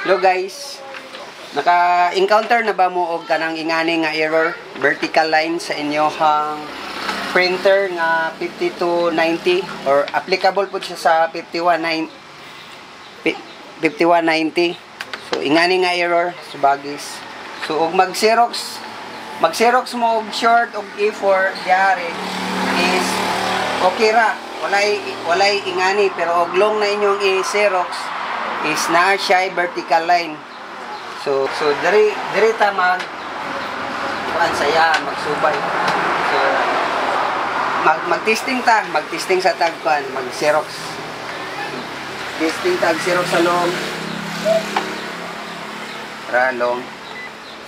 Hello guys, naka-encounter na ba mo og kanang ingani nga error vertical line sa inyohang printer nga 5290 or applicable po siya sa 5190? So ingani nga error subagis. So og mag-Xerox mo og short og A4 diari is okay ra, walay ingani, pero og long na inyong i-Xerox is na siya vertical line. So diri ta kuan saya magsubay. So mag-testing sa tag kuan, mag-Xerox. Testing tag Xerox sa long. Ra long.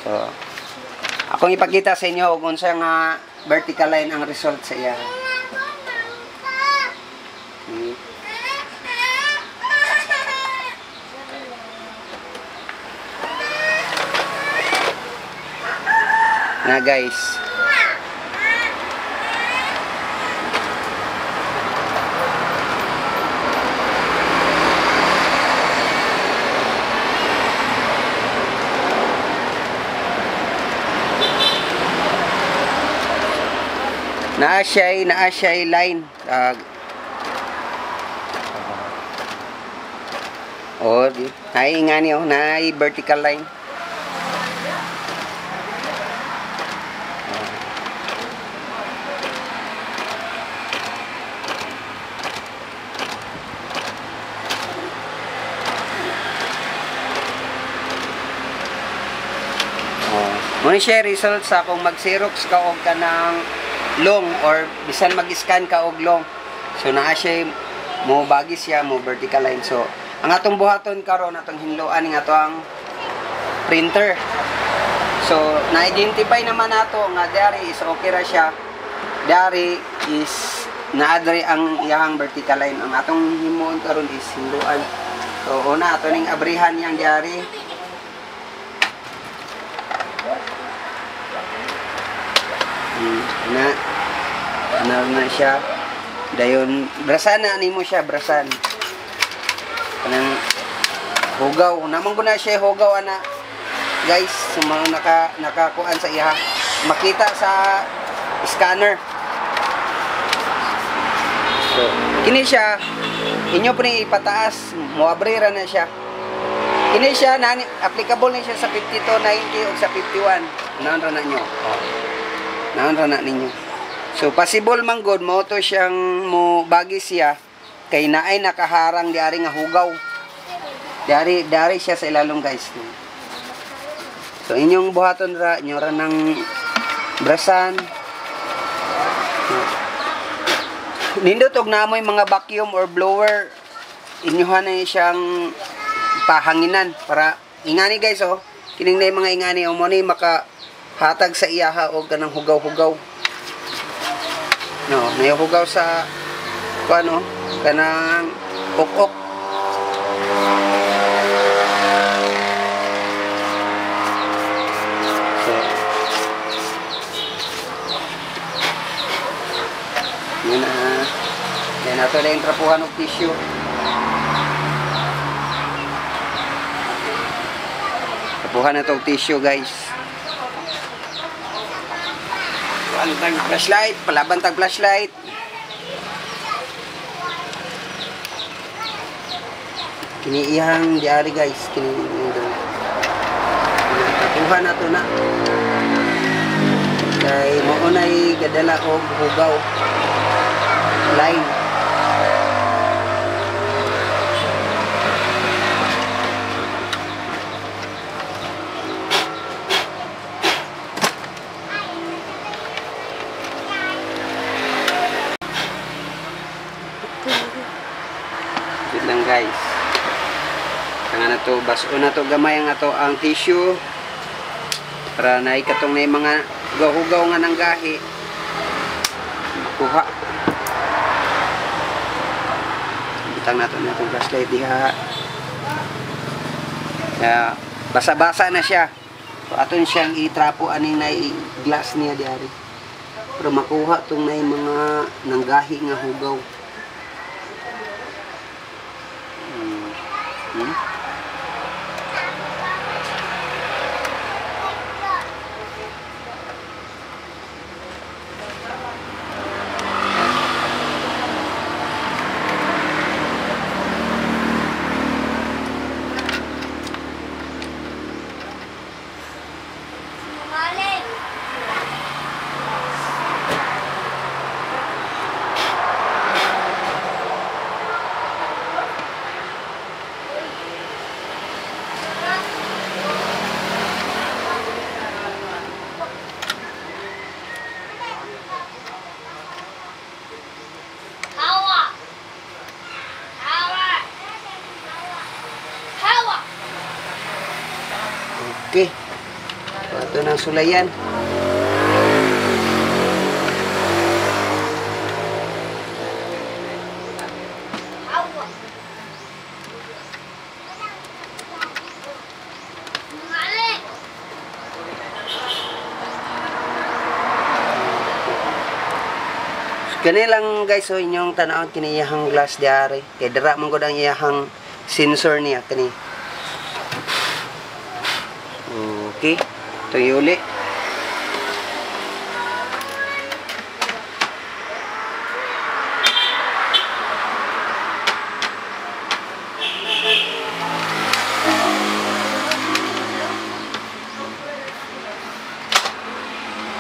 So akong ipakita sa inyo kung unsa nga vertical line ang result sa iya. Na guys, naa siya line ay nga niyo na vertical line. Muna siya result sa kung mag-Xerox ka og kanang long or bisan mag-scan ka og long. So naa siya mo bagi siya mo vertical line. So ang atong buhaton karon, atong hinloan nga ato ang printer. So na-identify naman nato nga diary is okay ra siya. Diary is naadre ang iyang vertical line. Ang atong himuon karon is hinloan. So una ato ning abrihan yang diary. Na siya dayon brasan na nimo siya, brasan kanang hugaw namang guna siya hugaw ana guys. So mga nakakuan sa iya makita sa scanner. So kini siya inyo po ni ipataas mo abrira na siya. Kini siya nani applicable na siya sa 5290 o sa 51. Naon ra na nyo, naon ra na ninyo. So possible man good mo to siyang mo bagi siya kay naay nakaharang diari nga hugaw. Diari siya sa ilalom guys. So inyong buhaton ra nyo ra ng brasan. Nindot og namoy mga vacuum or blower, inyohan na siyang pahanginan para ingani guys oh. Kining na mga ingani o mo ni makahatag sa iyaha og kanang hugaw-hugaw. No, may hugaw sa ano, kanang ok-ok. So, yun na. Yan nato na yung trapuhan ng tissue. Trapuhan na itong tissue guys. Palabantag flashlight, palabantag flashlight. Kiniihang diari guys, kiniihang na to na. Kay maunay gadala og hugaw line. Lang guys, kanga na to baso na to gamay ang ato ang tissue para na ikatong na yung mga hugaw nga ng gahi makuha. Bitang nato na itong flashlight diha. Basa-basa na siya. So aton siyang itrapo aning na glass niya diari para makuha tong na yung mga nanggahi nga hugaw. Okay. So, ito na ang sulayan. Kani lang guys, so inyong tanawon kiniyahang glass diari. Kay dira man gud ang iyahang sensor niya kani. Okay. Ito yung uli.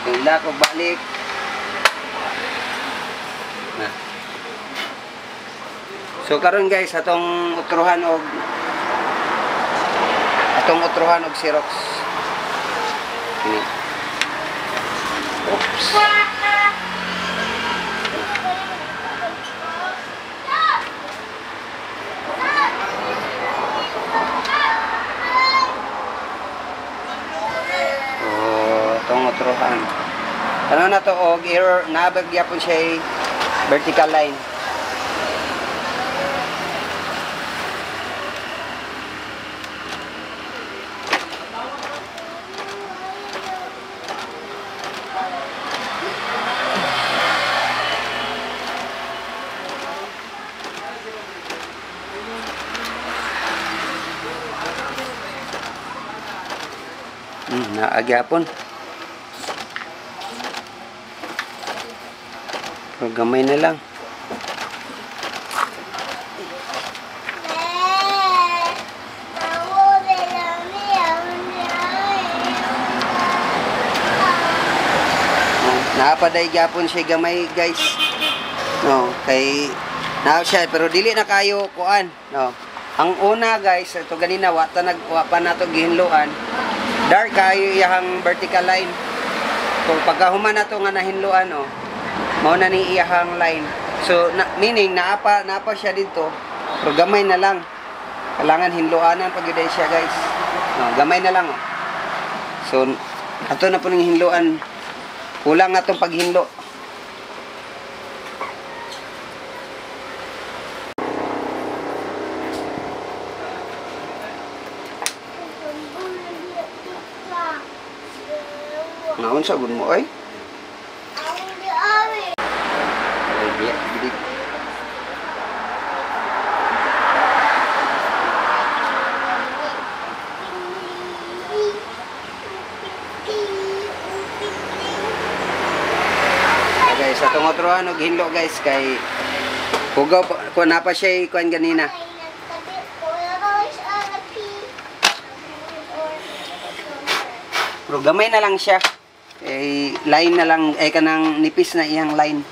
Ila ko balik. So karon guys, atong utruhan og Xerox. Ini. Oops. Atong utruhan. Ano na to og error nabagya po siya vertical line. Naagyapon. Pero gamay na lang. Naapaday gyapon siya gamay guys. No, kay naa siya pero dili na kayo kuan. No. Ang una guys, ito ganina wa pa nato gihinluan. Dark kayo iyahang vertical line. So pagkahuman nato nga nahinluan oh, mao na ni iyahang line. So meaning naapa siya dito. Pero gamay na lang. Kailangan hinluanan pag gyud siya guys. No, gamay na lang oh. So ato na po ning hinluan. Kulang na itong paghinlo. Naon sa gun mo ay? Guys, atong otruhan og hinlo guys kay hugaw ko na pa siya kuan ganina. Pero gamay na lang siya. Line na lang kanang nipis na iyang line.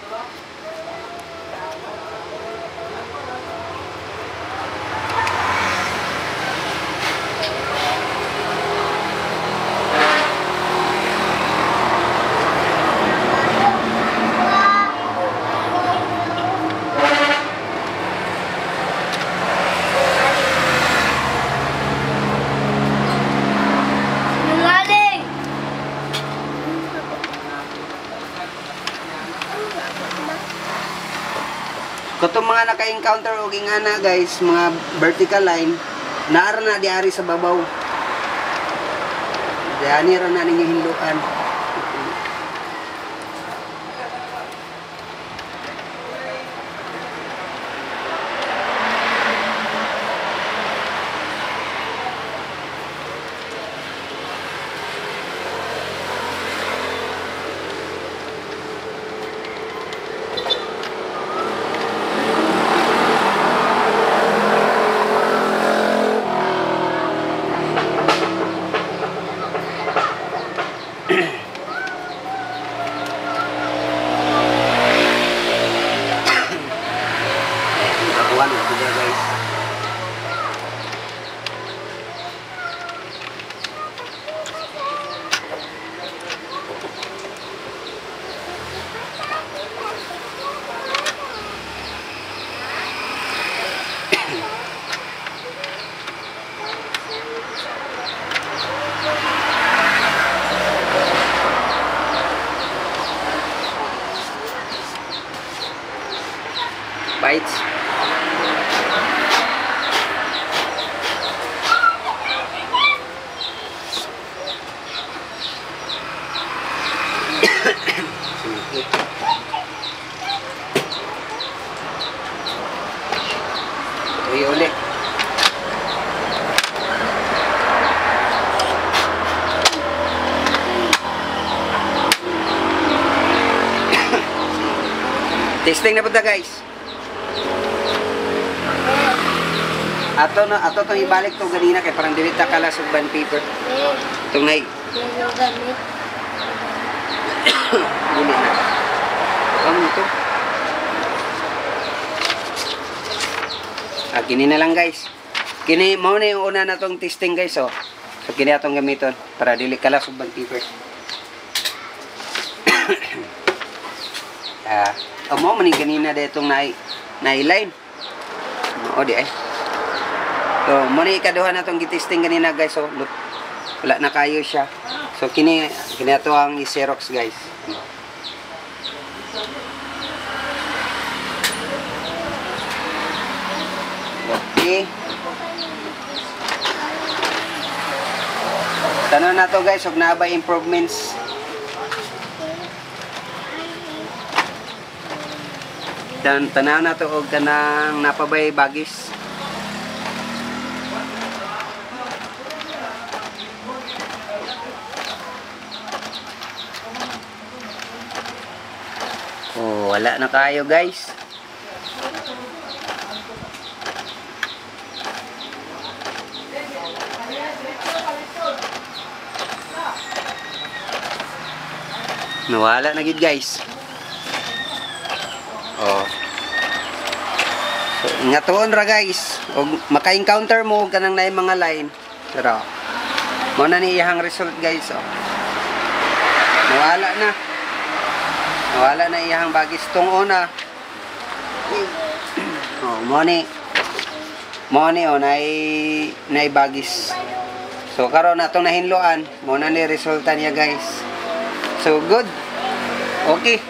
Kung mga naka-encounter o gingana guys, mga vertical line, naara na diari sa babaw. Diani ra na ninyo hinluan. Fights. Uy, ulit. Testing na punta guys. Ato tong ibalik to ganina kay parang dili ta kala sug band paper. Itong nay. Dili na. Ano to? Kini na lang guys. Kini mo na yung una na tong testing guys oh. So kini atong gamiton para dili kala sug band paper. Mo man ganina detong na-line. O di ay. So mo ni ikaduha na tong gitesting ganina guys oh. Look. Wala na kayo siya. So kini ato ang i-Xerox guys. Okay. Tanong na to guys, og naabay improvements. Tanaw na to og kanang napabay bagis. Oh, wala na kayo guys. Nawala na gid guys. Oh. So, ingatoon ra guys. Og maka-encounter mo kanang naay mga line. Pero mo na ni iyang result guys oh. Nawala na. Nawala na iyang bagis tong una. Oh, mo ni oh naay bagis. So karon natong nahinluan, mo na ni resulta niya guys. So good. Okay.